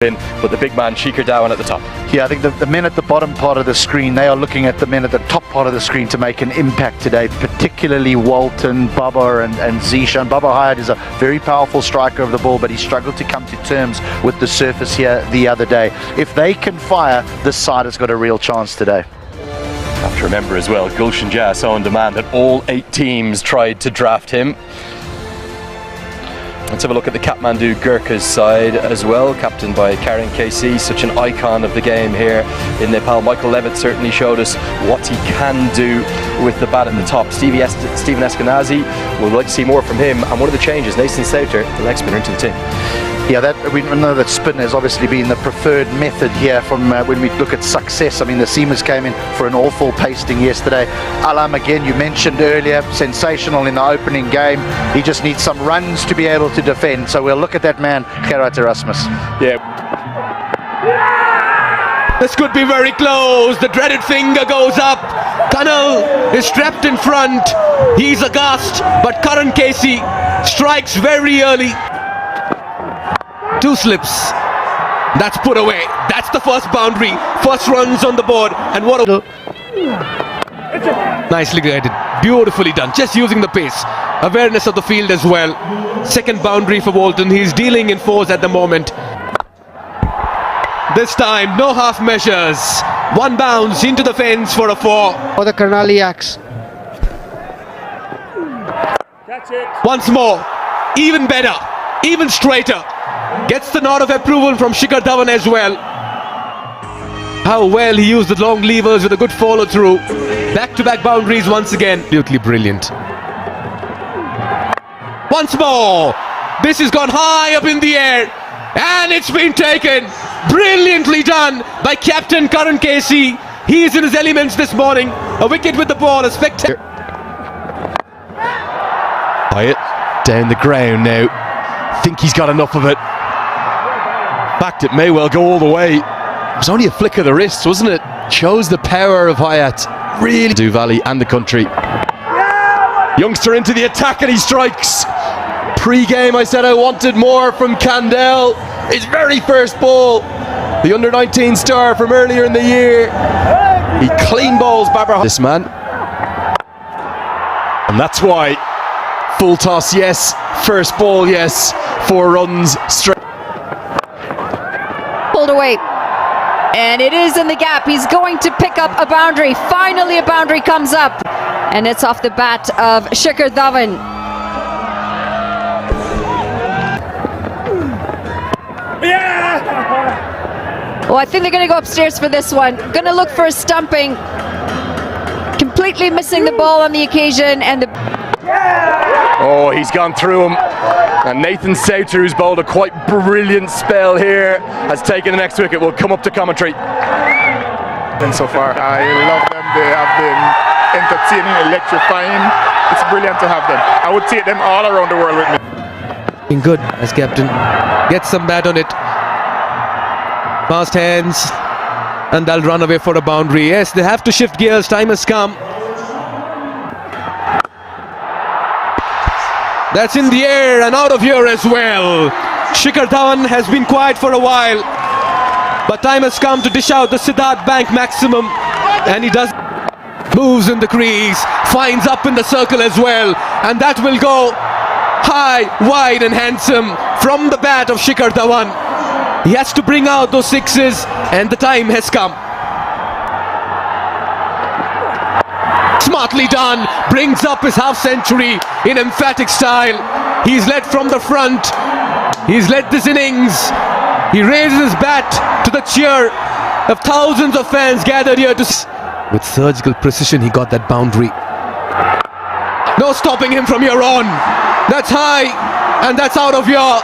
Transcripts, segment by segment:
in, but the big man Shikhar Dhawan at the top. Yeah, I think the men at the bottom part of the screen, they are looking at the men at the top part of the screen to make an impact today, particularly Walton, Baba and Zishan. Baba Hayat is a very powerful striker of the ball, but he struggled to come to terms with the surface here the other day. If they can fire, this side has got a real chance today. Have to remember as well, Gulshan Jah saw on demand that all 8 teams tried to draft him. Let's have a look at the Kathmandu Gurkhas side as well, captained by Karnali, such an icon of the game here in Nepal. Michael Levitt certainly showed us what he can do with the bat at the top. Stephen Eskenazi, we'd like to see more from him. And one of the changes, Nathan Sauter, the leg spinner, into the team. Yeah, we know that spin has obviously been the preferred method here from when we look at success. I mean, the seamers came in for an awful pasting yesterday. Alam, again, you mentioned earlier, sensational in the opening game. He just needs some runs to be able to defend. So we'll look at that man, Gerard Erasmus. Yeah. This could be very close. The dreaded finger goes up. Karnali is strapped in front. He's aghast, but Karnali strikes very early. 2 slips. That's put away. That's the first boundary. First runs on the board. And what a... Nicely guided. Beautifully done. Just using the pace. Awareness of the field as well. Second boundary for Walton. He's dealing in 4s at the moment. This time, no half measures. 1 bounce into the fence for a 4. For the Karnali Yaks. Once more. Even better. Even straighter. Gets the nod of approval from Shikhar Dhawan as well. How well he used the long levers with a good follow through. Back-to-back boundaries once again. Absolutely brilliant. Once more. This has gone high up in the air. And it's been taken. Brilliantly done by Captain Karnali. He is in his elements this morning. A wicket with the ball. A spectacular. Hayat down the ground now. Think he's got enough of it. Fact, it may well go all the way. It was only a flick of the wrist, wasn't it? Shows the power of Hayat. Really do Valley and the country. Youngster into the attack and he strikes. Pre-game I said I wanted more from Kandel. His very first ball. The under-19 star from earlier in the year. He clean bowls Baba. This man. And that's why. Full toss, yes. First ball, yes. 4 runs straight. Pulled away. And it is in the gap. He's going to pick up a boundary. Finally, a boundary comes up. And it's off the bat of Shikhar Dhawan. Oh, I think they're going to go upstairs for this one. Going to look for a stumping. Completely missing the ball on the occasion. And the... Oh, he's gone through him. And Nathan Sauter, who's bowled a quite brilliant spell here, has taken the next wicket. Will come up to commentary. And so far, I love them. They have been entertaining, electrifying. It's brilliant to have them. I would take them all around the world with me. Been good as captain. Gets some bat on it. Fast hands. And they'll run away for a boundary. Yes, they have to shift gears. Time has come. That's in the air and out of here as well. Shikhar Dhawan has been quiet for a while, but time has come to dish out the Siddharth Bank maximum, and he does. Moves in the crease, finds up in the circle as well, and that will go high, wide and handsome from the bat of Shikhar Dhawan. He has to bring out those 6s, and the time has come. Smartly done, brings up his half-century in emphatic style. He's led from the front. He's led this innings. He raises his bat to the cheer of thousands of fans gathered here to... With surgical precision, he got that boundary. No stopping him from here on. That's high, and that's out of here.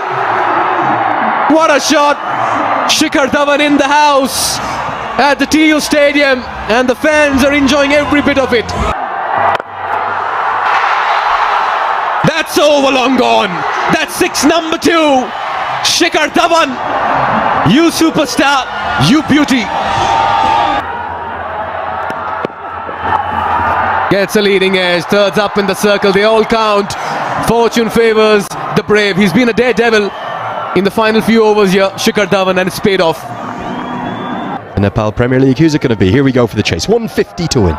What a shot. Shikhar Dhawan in the house at the TU Stadium, and the fans are enjoying every bit of it. That's over, long gone. That's 6 number 2. Shikhar Dhawan, you superstar, you beauty. Gets a leading edge, thirds up in the circle, they all count. Fortune favors the brave. He's been a daredevil in the final few overs here, Shikhar Dhawan, and it's paid off. The Nepal Premier League, who's it going to be? Here we go for the chase. 150 to win.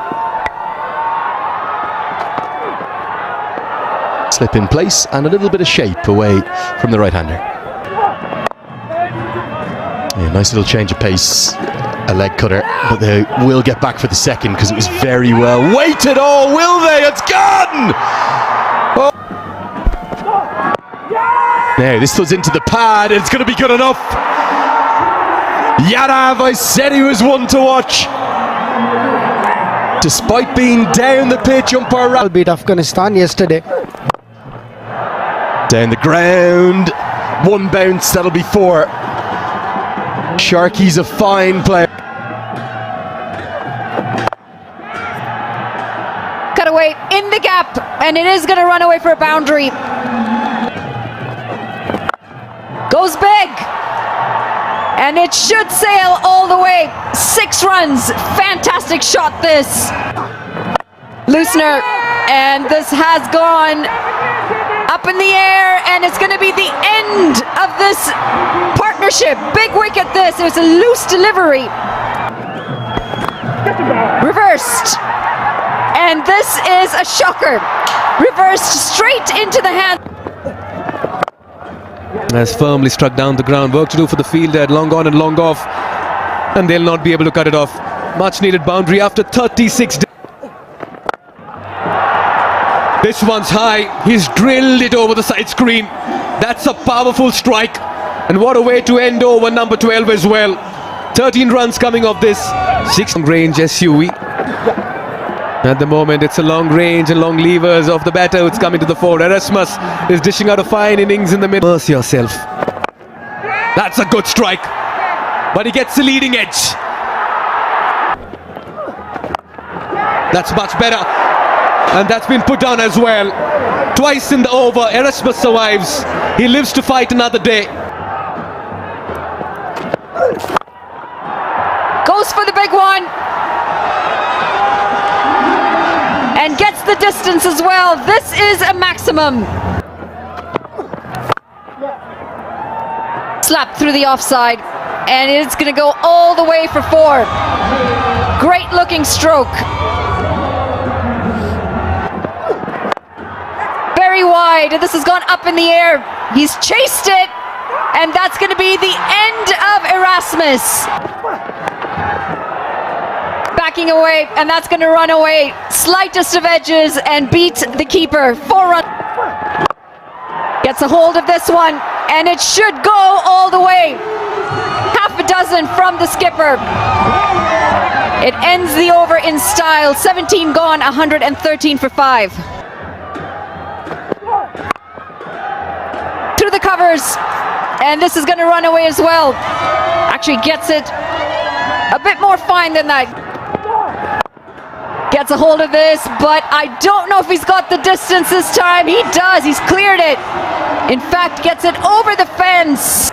Slip in place and a little bit of shape away from the right-hander. Yeah, nice little change of pace. A leg cutter, but they will get back for the second because it was very well weighted. Oh, will they? It's gone! Oh. Now, this goes into the pad. It's going to be good enough. Yadav, I said he was one to watch. Despite being down the pitch, umpire beat Afghanistan yesterday. Down the ground. One bounce, that'll be 4. Sharky's a fine player. Cut away in the gap, and it is going to run away for a boundary. Goes big, and it should sail all the way. 6 runs, fantastic shot this. Loosener, and this has gone up in the air, and it's going to be the end of this partnership. Big wicket this. It was a loose delivery. Reversed. And this is a shocker. Reversed straight into the hand. Has firmly struck down the ground. Work to do for the fielder. Long on and long off. And they'll not be able to cut it off. Much needed boundary after 36 days. This one's high. He's drilled it over the side screen. That's a powerful strike. And what a way to end over number 12 as well. 13 runs coming off this. 6 range SUV. At the moment, it's a long range and long levers of the batter who's coming to the fore. Erasmus is dishing out a fine innings in the middle. Mercy yourself. That's a good strike. But he gets the leading edge. That's much better. And that's been put down as well. Twice in the over, Erasmus survives. He lives to fight another day. Goes for the big one. And gets the distance as well. This is a maximum. Slap through the offside. And it's going to go all the way for 4. Great looking stroke. Very wide, and this has gone up in the air. He's chased it, and that's going to be the end of Erasmus. Backing away, and that's going to run away. Slightest of edges and beat the keeper. 4 runs. Gets a hold of this one, and it should go all the way. Half a dozen from the skipper. It ends the over in style. 17 gone, 113 for 5. Through the covers, and this is going to run away as well. Actually gets it a bit more fine than that. Gets a hold of this, but I don't know if he's got the distance this time. He does. He's cleared it. In fact, gets it over the fence.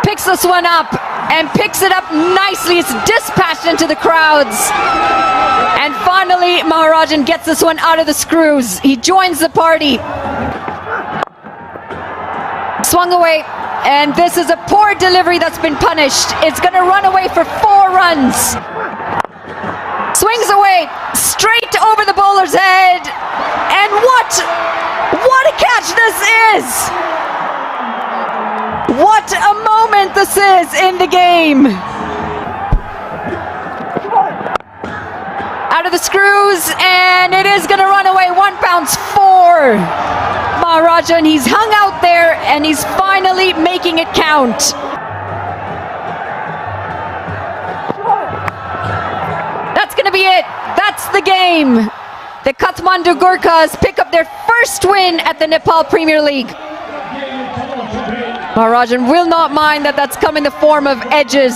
Picks this one up and picks it up nicely. It's dispatched into the crowds. And finally, Maharajan gets this one out of the screws. He joins the party. Swung away, and this is a poor delivery that's been punished. It's going to run away for 4 runs. Swings away, straight over the bowler's head. And what a catch this is! What a moment this is in the game. Out of the screws, and it is going to run away. 1 bounce, 4. Maharajan, he's hung out there, and he's finally making it count. That's going to be it. That's the game. The Kathmandu Gurkhas pick up their first win at the Nepal Premier League. Maharajan will not mind that that's come in the form of edges.